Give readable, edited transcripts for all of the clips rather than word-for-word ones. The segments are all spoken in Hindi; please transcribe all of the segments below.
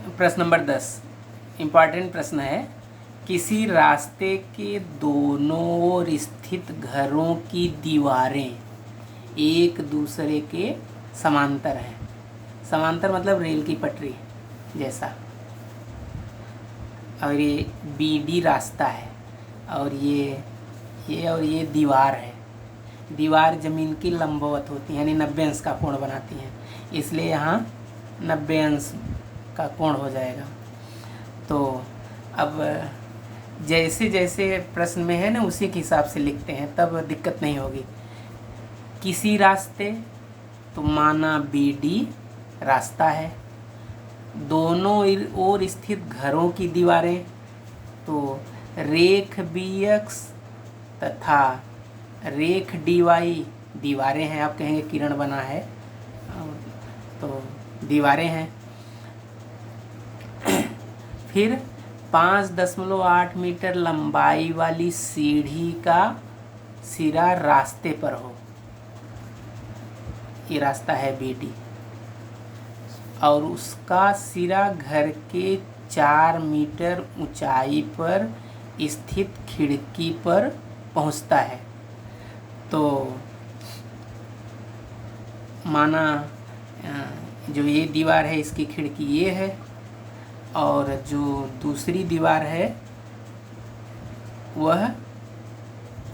प्रश्न नंबर 10 इम्पॉर्टेंट प्रश्न है। किसी रास्ते के दोनों ओर स्थित घरों की दीवारें एक दूसरे के समांतर हैं। समांतर मतलब रेल की पटरी जैसा। और ये बीडी रास्ता है और ये दीवार है। दीवार ज़मीन की लंबवत होती है, यानी 90 अंश का कोण बनाती हैं, इसलिए यहाँ 90 अंश का कोण हो जाएगा। तो अब जैसे जैसे प्रश्न में है ना उसी के हिसाब से लिखते हैं, तब दिक्कत नहीं होगी। किसी रास्ते तो माना बीडी रास्ता है, दोनों ओर स्थित घरों की दीवारें तो रेख बी एक्स तथा रेख डी वाई दीवारें हैं। आप कहेंगे किरण बना है, तो दीवारें हैं। फिर 5.8 मीटर लंबाई वाली सीढ़ी का सिरा रास्ते पर हो। ये रास्ता है बीडी और उसका सिरा घर के 4 मीटर ऊंचाई पर स्थित खिड़की पर पहुंचता है। तो माना जो ये दीवार है इसकी खिड़की ये है और जो दूसरी दीवार है वह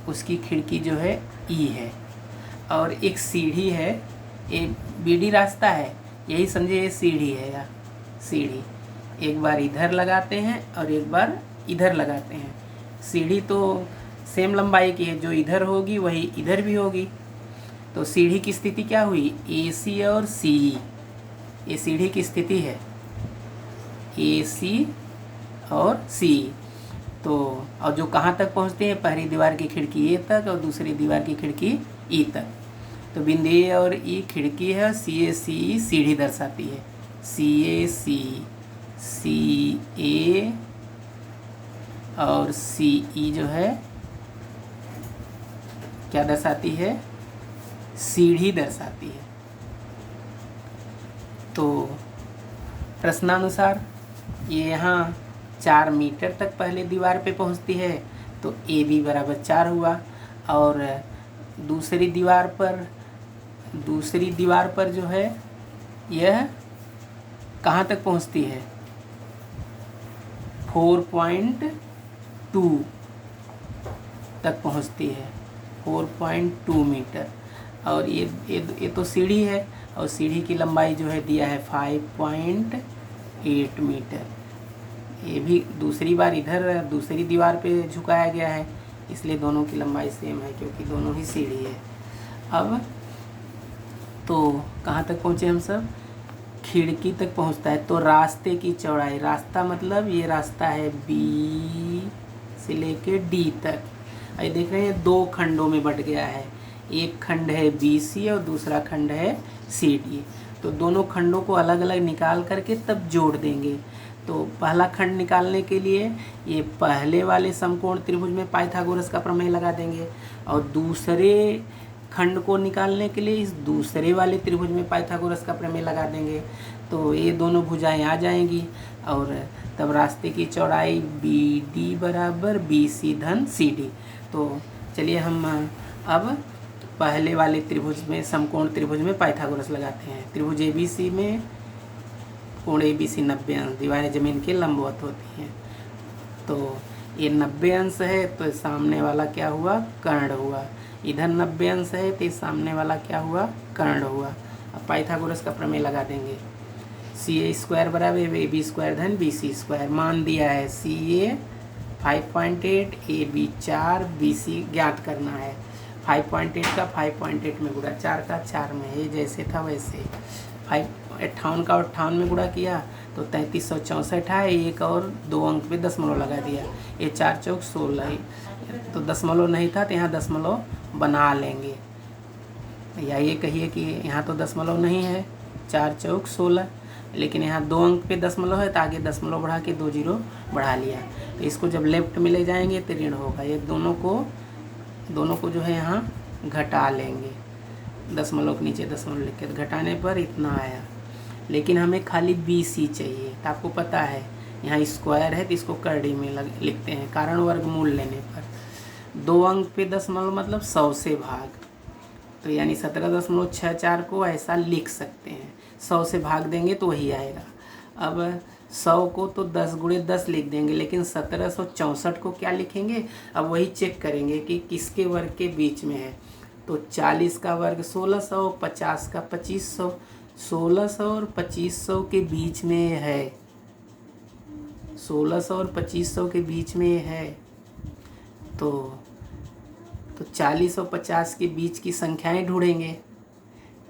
उसकी खिड़की जो है ई है, और एक सीढ़ी है। ये बीडी रास्ता है, यही समझे ये सीढ़ी है। या सीढ़ी एक बार इधर लगाते हैं और एक बार इधर लगाते हैं। सीढ़ी तो सेम लंबाई की है, जो इधर होगी वही इधर भी होगी। तो सीढ़ी की स्थिति क्या हुई, ए सी और सी ई। ये सीढ़ी की स्थिति है ए सी और सी। तो और जो कहाँ तक पहुँचते हैं, पहली दीवार की खिड़की ए तक और दूसरी दीवार की खिड़की ई तक। तो बिंदु ए और ई खिड़की है, सी ए सी ई सीढ़ी दर्शाती है। सी ए और सी ई जो है क्या दर्शाती है, सीढ़ी दर्शाती है। तो प्रश्नानुसार ये यहाँ 4 मीटर तक पहले दीवार पे पहुँचती है, तो ए बी बराबर 4 हुआ। और दूसरी दीवार पर जो है यह कहाँ तक पहुँचती है, 4.2 तक पहुँचती है, 4.2 मीटर। और ये तो सीढ़ी है और सीढ़ी की लंबाई जो है दिया है 5.8 मीटर। ये भी दूसरी बार इधर दूसरी दीवार पे झुकाया गया है, इसलिए दोनों की लंबाई सेम है क्योंकि दोनों ही सीढ़ी है। अब तो कहाँ तक पहुँचे हम सब, खिड़की तक पहुँचता है। तो रास्ते की चौड़ाई, रास्ता मतलब ये रास्ता है बी से लेके डी तक। ये देख रहे हैं 2 खंडों में बट गया है, एक खंड है बी सी और दूसरा खंड है सी डी। तो दोनों खंडों को अलग अलग निकाल करके तब जोड़ देंगे। तो पहला खंड निकालने के लिए ये पहले वाले समकोण त्रिभुज में पाइथागोरस का प्रमेय लगा देंगे और दूसरे खंड को निकालने के लिए इस दूसरे वाले त्रिभुज में पाइथागोरस का प्रमेय लगा देंगे। तो ये दोनों भुजाएं आ जाएंगी और तब रास्ते की चौड़ाई बी डी बराबर बी सी धन सी डी। तो चलिए हम अब पहले वाले त्रिभुज में समकोण त्रिभुज में पाइथागोरस लगाते हैं। त्रिभुज ए बी सी में कोण ए बी सी 90 अंश, दीवारें जमीन के लंबवत होती हैं। तो ये 90 अंश है तो सामने वाला क्या हुआ, कर्ण हुआ। इधर 90 अंश है तो सामने वाला क्या हुआ, कर्ण हुआ। अब पाइथागोरस का प्रमेय लगा देंगे। सी ए स्क्वायर बराबर ए बी स्क्वायर धन बी सी स्क्वायर। मान दिया है सी ए 5.8, ए बी 4, बी सी ज्ञात करना है। 5.8 का 5.8 में गुणा, 4 का 4 में, ये जैसे था वैसे। 58 का 58 में गुणा किया तो 3364 है। एक और 2 अंक पे दशमलव लगा दिया, ये 4 चौक 16। तो दशमलव नहीं था तो यहाँ दशमलव बना लेंगे, या ये कहिए कि यहाँ तो दशमलव नहीं है, 4 चौक 16, लेकिन यहाँ 2 अंक पे दशमलव है तो आगे दशमलव बढ़ा के 2 जीरो बढ़ा लिया। तो इसको जब लेफ्ट में ले जाएंगे तो ऋण होगा। ये दोनों को जो है यहाँ घटा लेंगे, दशमलव के नीचे दशमलव लिख के घटाने पर इतना आया। लेकिन हमें खाली BC चाहिए। तो आपको पता है यहाँ स्क्वायर है तो इसको करड़ी में लिखते हैं, कारण वर्गमूल लेने पर 2 अंक पे दशमलव मतलब 100 से भाग, तो यानी 17.64 को ऐसा लिख सकते हैं। 100 से भाग देंगे तो वही आएगा। अब 100 को तो 10 × 10 लिख देंगे, लेकिन 1764 को क्या लिखेंगे? अब वही चेक करेंगे कि किसके वर्ग के बीच में है। तो 40 का वर्ग 1600, 50 का 2500, 1600 और 2500 के बीच में है। 1600 और 2500 के बीच में है। तो 40 और 50 के बीच की संख्याएं ढूंढेंगे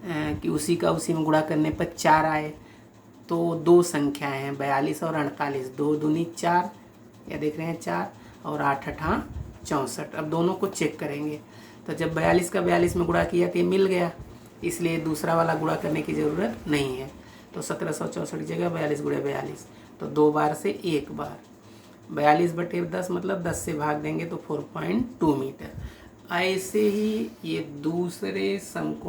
कि उसी का उसी में गुणा करने पर 4 आए। तो 2 संख्याएं हैं 42 और 48, 2 दूनी 4, या देख रहे हैं 4 और 8 8 64। अब दोनों को चेक करेंगे। तो जब 42 का 42 में गुणा किया तो ये मिल गया, इसलिए दूसरा वाला गुणा करने की ज़रूरत नहीं है। तो 1764 की जगह 42 × 42, तो 2 बार से 1 बार। 42/10 मतलब 10 से भाग देंगे तो 4.2 मीटर। ऐसे ही ये दूसरे समकोण